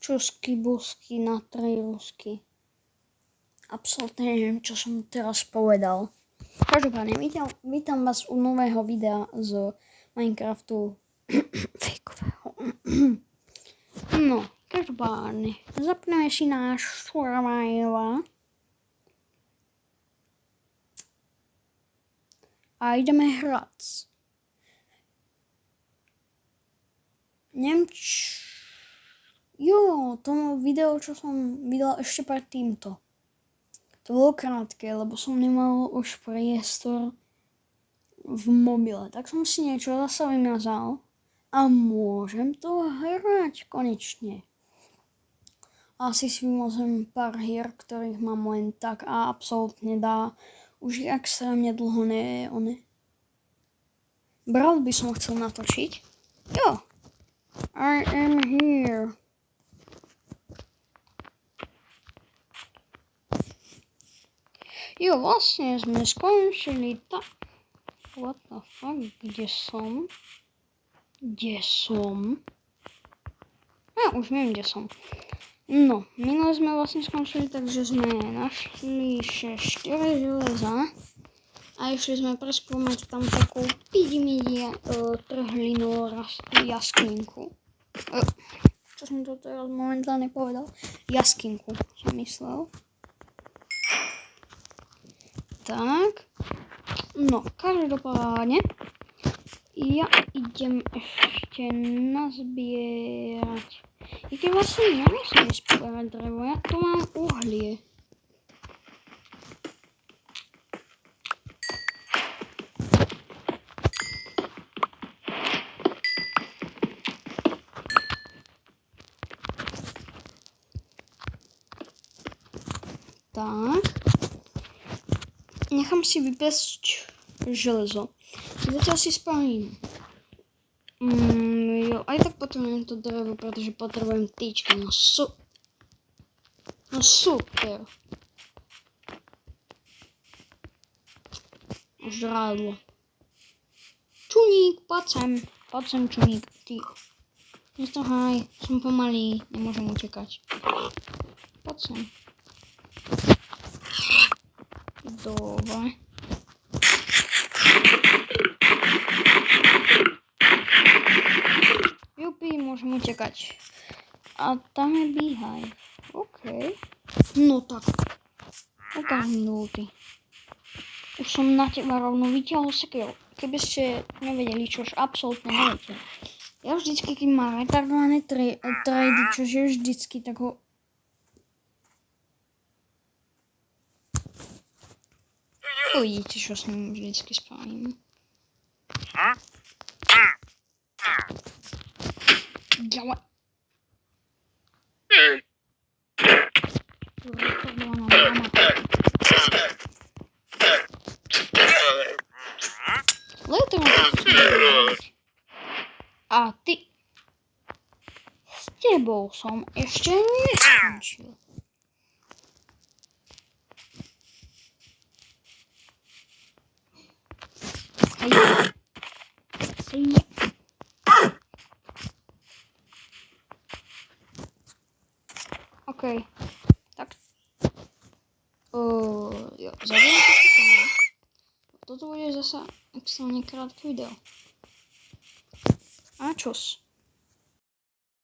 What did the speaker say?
čusky, busky na 3 rusky. Absolutne neviem, čo som teraz povedal. Každopádne, vítam vás u nového videa z Minecraftu fejkového. No, každopádne, zapneme si náš survival a ideme hrať. To video, čo som videl ešte pred týmto. To bolo krátke, lebo som nemal už priestor v mobile. Tak som si niečo zase vymazal a môžem to hrať konečne. Asi si vymazem pár hier, ktorých mám len tak a absolútne už extrémne dlho Bral by som chcel natočiť. Jo. I am here. Jo, vlastne sme skončili What the fuck? Kde som? Už viem, kde som. No, minule sme vlastne skončili, takže sme našli 4 železa a išli sme preskúmať tam takú pidi-midi trhlinu jaskinku. Čo som to teraz momentálne povedal? Jaskinku som myslel. Tak, no, každopádne, ja idem ešte nazbierať. I keď vlastne ja musím zbierať drevo, ja tu mám uhlie. Tak. Nechám si vypesť železo. Zatiaľ si spravím. Aj tak potrebujem to drevo, pretože potrebujem tyčky. No super. Žrádlo. Čuník, poď sem čuník, ty. Nestrhaj, som pomalý, nemôžem utekať. Poď sem. Dobre. Jupi, môžem utekať. A tam je beehive. OK. No tak. Ukáž mi lúty. Už som na teba rovno vyťahol sekeru. Keby ste nevedeli, čož absolútne neviete. Ja vždycky, keď mám retardované trady, čož je vždycky, tak ho... Uvidíte, čo s ním vždycky spravím. Ďalej. A ty. S tebou som ešte neskončil. OK, tak. Zabijem to. Toto bude zasa extrémne krátke video. A čos.